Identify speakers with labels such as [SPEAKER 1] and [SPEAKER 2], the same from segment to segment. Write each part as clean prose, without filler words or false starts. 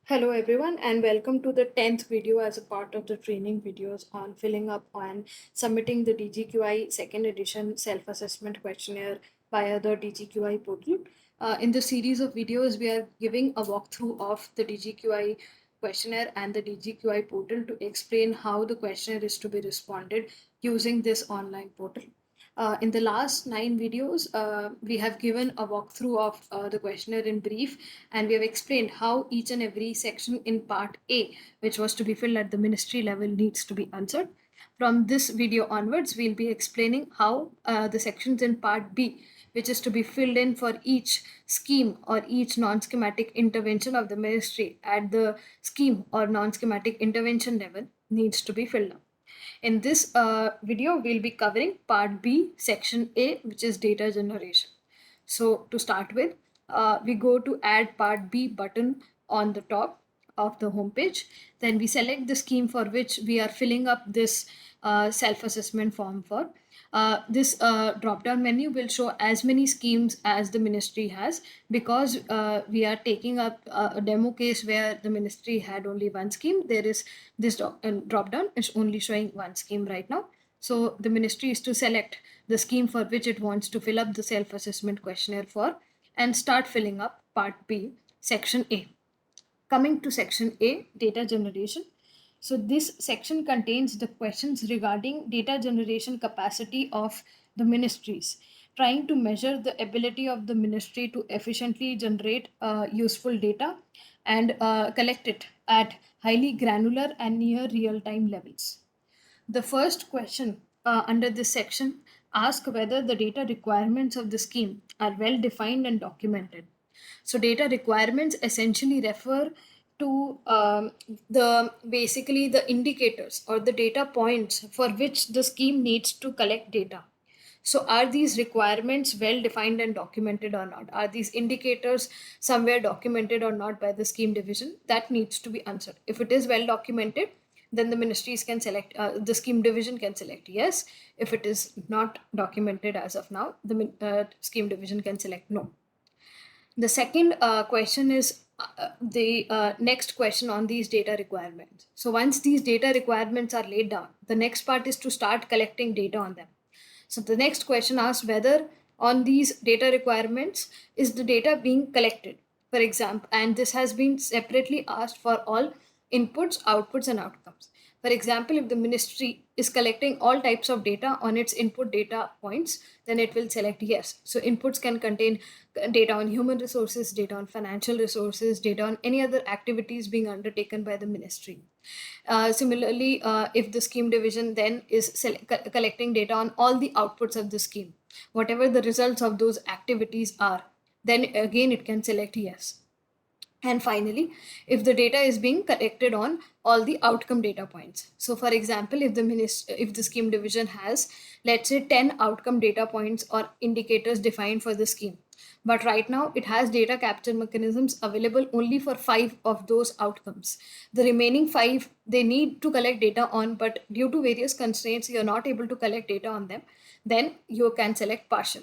[SPEAKER 1] Hello everyone and welcome to the 10th video as a part of the training videos on filling up and submitting the DGQI second edition self-assessment questionnaire via the DGQI portal. In the series of videos, we are giving a walkthrough of the DGQI questionnaire and the DGQI portal to explain how the questionnaire is to be responded using this online portal. In the last 9 videos, we have given a walkthrough of the questionnaire in brief, and we have explained how each and every section in part A, which was to be filled at the ministry level, needs to be answered. From this video onwards, we'll be explaining how the sections in part B, which is to be filled in for each scheme or each non-schematic intervention of the ministry at the scheme or non-schematic intervention level, needs to be filled up. In this video, we'll be covering part B, section A, which is data generation. So to start with, we go to add part B button on the top of the homepage. Then we select the scheme for which we are filling up this self-assessment form for. This drop-down menu will show as many schemes as the ministry has, because we are taking up a demo case where the ministry had only one scheme. There is this drop-down is only showing one scheme right now. So the ministry is to select the scheme for which it wants to fill up the self-assessment questionnaire for and start filling up part B, section A. Coming to section A, data generation. So this section contains the questions regarding data generation capacity of the ministries, trying to measure the ability of the ministry to efficiently generate useful data and collect it at highly granular and near real-time levels. The first question under this section asks whether the data requirements of the scheme are well defined and documented. So data requirements essentially refer to basically the indicators or the data points for which the scheme needs to collect data. So are these requirements well defined and documented or not? Are these indicators somewhere documented or not by the scheme division? That needs to be answered. If it is well documented, then the ministries can select, the scheme division can select yes. If it is not documented as of now, the scheme division can select no. The second question is the next question on these data requirements. So once these data requirements are laid down, the next part is to start collecting data on them. So the next question asks whether on these data requirements is the data being collected, for example, and this has been separately asked for all inputs, outputs, and outcomes. For example, if the ministry is collecting all types of data on its input data points, then it will select yes. So inputs can contain data on human resources, data on financial resources, data on any other activities being undertaken by the ministry. Similarly, if the scheme division then is collecting data on all the outputs of the scheme, whatever the results of those activities are, then again it can select yes. And finally, if the data is being collected on all the outcome data points. So for example, if the scheme division has, let's say, 10 outcome data points or indicators defined for the scheme, but right now it has data capture mechanisms available only for 5 of those outcomes. The remaining 5 they need to collect data on, but due to various constraints you're not able to collect data on them, then you can select partial.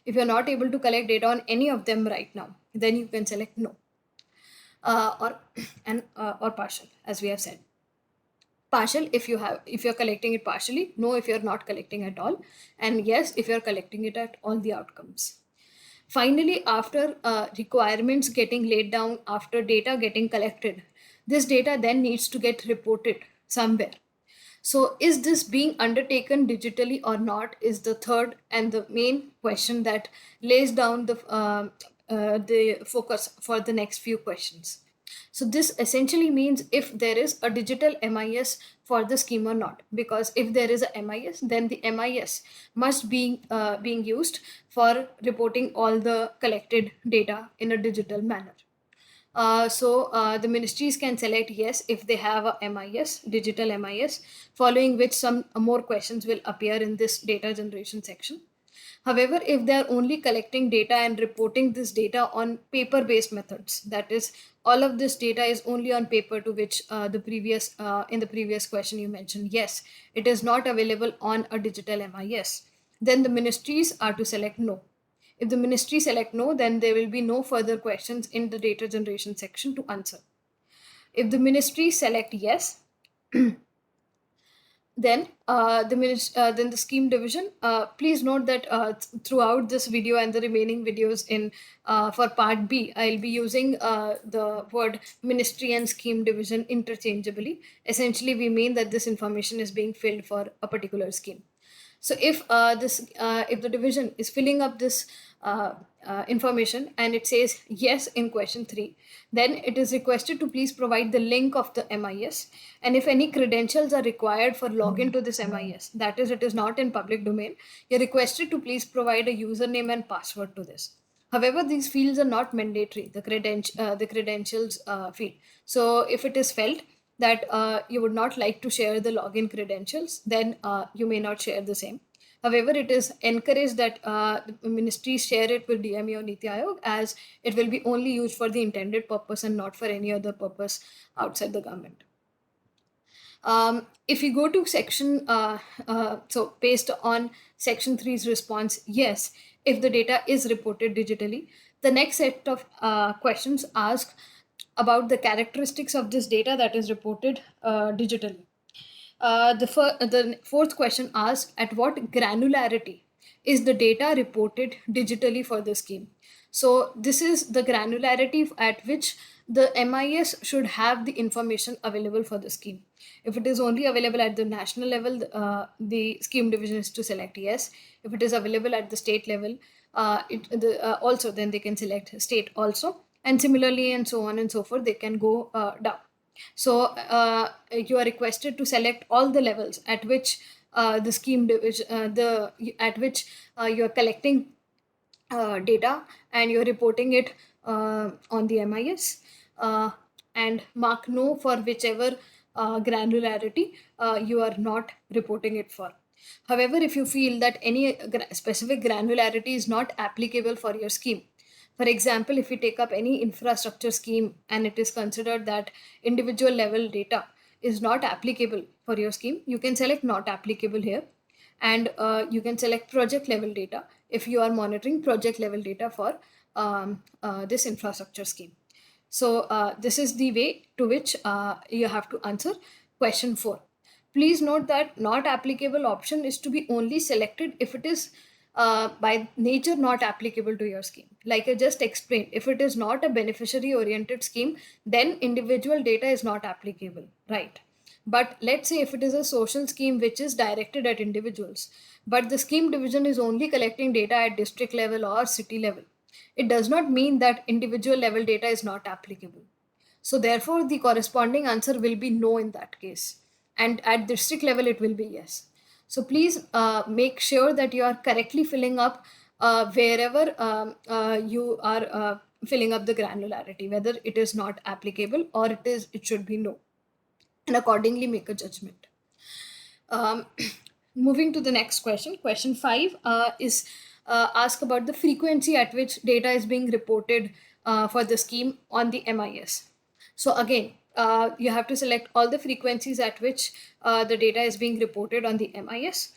[SPEAKER 1] If you're not able to collect data on any of them right now, then you can select no. Or partial, as we have said. Partial if you're collecting it partially, no if you're not collecting at all, and yes if you're collecting it at all the outcomes. Finally, after requirements getting laid down, after data getting collected, this data then needs to get reported somewhere. So is this being undertaken digitally or not is the third and the main question that lays down the focus for the next few questions. So this essentially means if there is a digital MIS for the scheme or not, because if there is a MIS, then the MIS must be being used for reporting all the collected data in a digital manner. The ministries can select yes if they have a MIS, digital MIS, following which some more questions will appear in this data generation section. However, if they are only collecting data and reporting this data on paper-based methods, that is, all of this data is only on paper, to which in the previous question you mentioned, yes, it is not available on a digital MIS, then the ministries are to select no. If the ministry select no, then there will be no further questions in the data generation section to answer. If the ministries select yes, then then the scheme division. Please note that throughout this video and the remaining videos in for part B, I'll be using the word ministry and scheme division interchangeably. Essentially, we mean that this information is being filled for a particular scheme. So if the division is filling up this information and it says yes in question 3, then it is requested to please provide the link of the MIS, and if any credentials are required for login to this MIS, that is, it is not in public domain, you're requested to please provide a username and password to this. However, these fields are not mandatory, the credentials field. So if it is felt that you would not like to share the login credentials, then you may not share the same. However, it is encouraged that the ministries share it with DMEO NITI Aayog, as it will be only used for the intended purpose and not for any other purpose outside the government. If you go to section, so based on section 3's response, yes, if the data is reported digitally, the next set of questions ask about the characteristics of this data that is reported digitally. The fourth question asks, at what granularity is the data reported digitally for the scheme? So this is the granularity at which the MIS should have the information available for the scheme. If it is only available at the national level, the scheme division is to select yes. If it is available at the state level, also then they can select state also. And similarly, and so on and so forth, they can go down. So you are requested to select all the levels at which the scheme division, at which you are collecting data and you're reporting it on the MIS, and mark no for whichever granularity you are not reporting it for. However, if you feel that any specific granularity is not applicable for your scheme, for example, if you take up any infrastructure scheme and it is considered that individual level data is not applicable for your scheme, you can select not applicable here, and you can select project level data if you are monitoring project level data for this infrastructure scheme. So this is the way to which you have to answer question 4. Please note that not applicable option is to be only selected if it is by nature not applicable to your scheme. Like I just explained, if it is not a beneficiary oriented scheme, then individual data is not applicable, right? But let's say if it is a social scheme which is directed at individuals, but the scheme division is only collecting data at district level or city level, it does not mean that individual level data is not applicable. So therefore, the corresponding answer will be no in that case. And at district level, it will be yes. So please make sure that you are correctly filling up wherever you are filling up the granularity, whether it is not applicable or it should be no, and accordingly make a judgment. Moving to the next question, question 5 is ask about the frequency at which data is being reported for the scheme on the MIS. So again, you have to select all the frequencies at which the data is being reported on the MIS.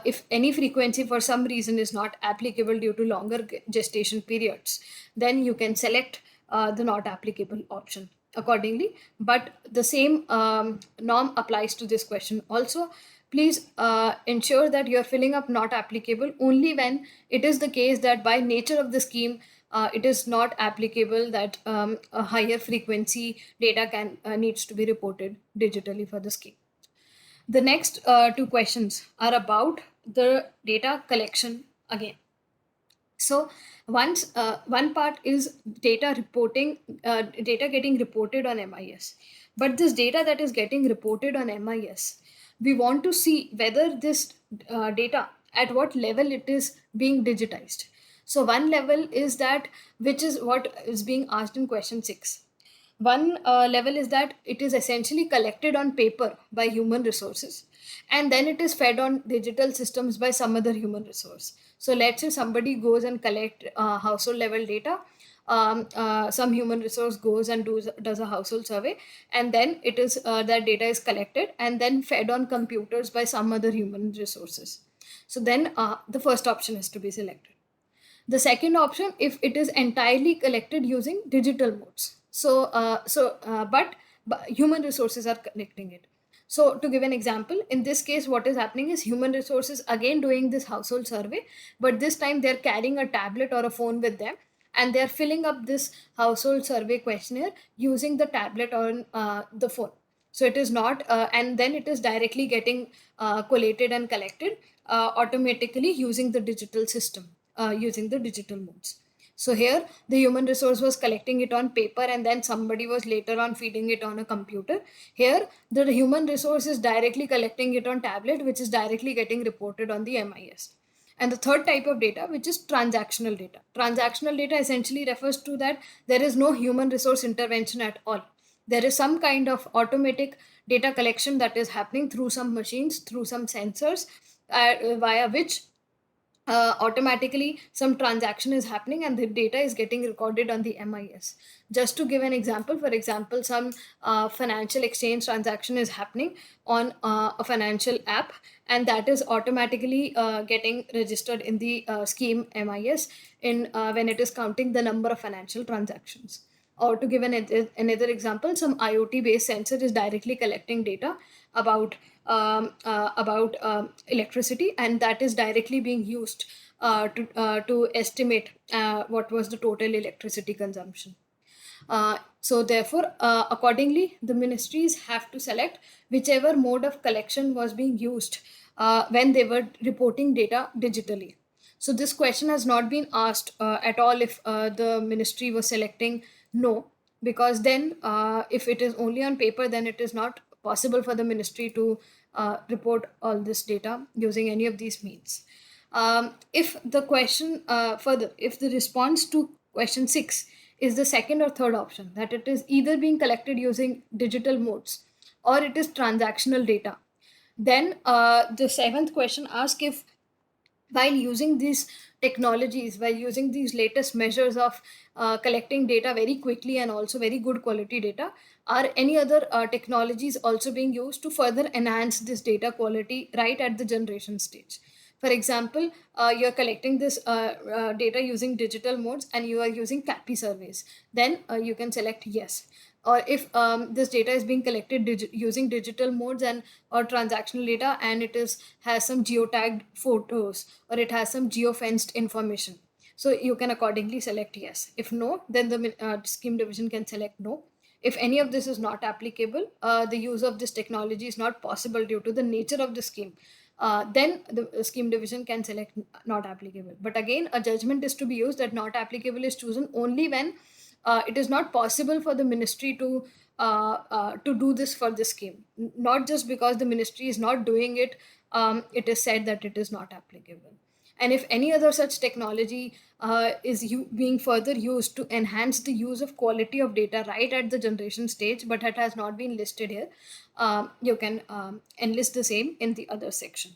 [SPEAKER 1] If any frequency for some reason is not applicable due to longer gestation periods, then you can select the not applicable option accordingly. But the same norm applies to this question also. Please ensure that you are filling up not applicable only when it is the case that by nature of the scheme, it is not applicable that a higher frequency data needs to be reported digitally for the scheme. The next two questions are about the data collection again. So once one part is data getting reported on MIS, but this data that is getting reported on MIS, we want to see whether this data at what level it is being digitized. So one level is that, which is what is being asked in question 6. One level is that it is essentially collected on paper by human resources, and then it is fed on digital systems by some other human resource. So let's say somebody goes and collect household level data. Some human resource goes and does a household survey, and then it is that data is collected and then fed on computers by some other human resources. So then the first option is to be selected. The second option, if it is entirely collected using digital modes. But but human resources are collecting it. So to give an example, in this case, what is happening is human resources again doing this household survey, but this time they're carrying a tablet or a phone with them, and they're filling up this household survey questionnaire using the tablet or the phone. So it is not, and then it is directly getting collated and collected automatically using the digital system, using the digital modes. So here the human resource was collecting it on paper, and then somebody was later on feeding it on a computer. Here the human resource is directly collecting it on tablet, which is directly getting reported on the MIS. And the third type of data, which is transactional data. Transactional data essentially refers to that there is no human resource intervention at all. There is some kind of automatic data collection that is happening through some machines, through some sensors, via which automatically some transaction is happening and the data is getting recorded on the MIS. Just to give an example, for example, some financial exchange transaction is happening on a financial app, and that is automatically getting registered in the scheme MIS in when it is counting the number of financial transactions. Or to give another example, some IoT based sensor is directly collecting data about electricity, and that is directly being used to estimate what was the total electricity consumption. So therefore, accordingly, the ministries have to select whichever mode of collection was being used when they were reporting data digitally. So this question has not been asked at all if the ministry was selecting no, because then if it is only on paper, then it is not possible for the ministry to report all this data using any of these means. If the question further, if the response to question 6 is the second or third option, that it is either being collected using digital modes or it is transactional data, then the seventh question asks if while using these technologies, while using these latest measures of collecting data very quickly and also very good quality data, are any other technologies also being used to further enhance this data quality right at the generation stage? For example, you're collecting this data using digital modes and you are using CAPI surveys, then you can select yes. Or if this data is being collected using digital modes and or transactional data, and it is has some geotagged photos or it has some geofenced information, so you can accordingly select yes. If no, then the scheme division can select no. If any of this is not applicable, the use of this technology is not possible due to the nature of the scheme, then the scheme division can select not applicable. But again, a judgment is to be used that not applicable is chosen only when it is not possible for the ministry to do this for this scheme. Not just because the ministry is not doing it, it is said that it is not applicable. And if any other such technology is being further used to enhance the use of quality of data right at the generation stage, but it has not been listed here, you can enlist the same in the other section.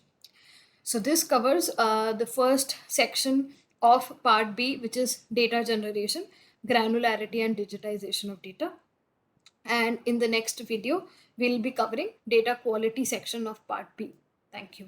[SPEAKER 1] So this covers the first section of part B, which is data generation, granularity and digitization of data. And in the next video, we'll be covering data quality section of part B. Thank you.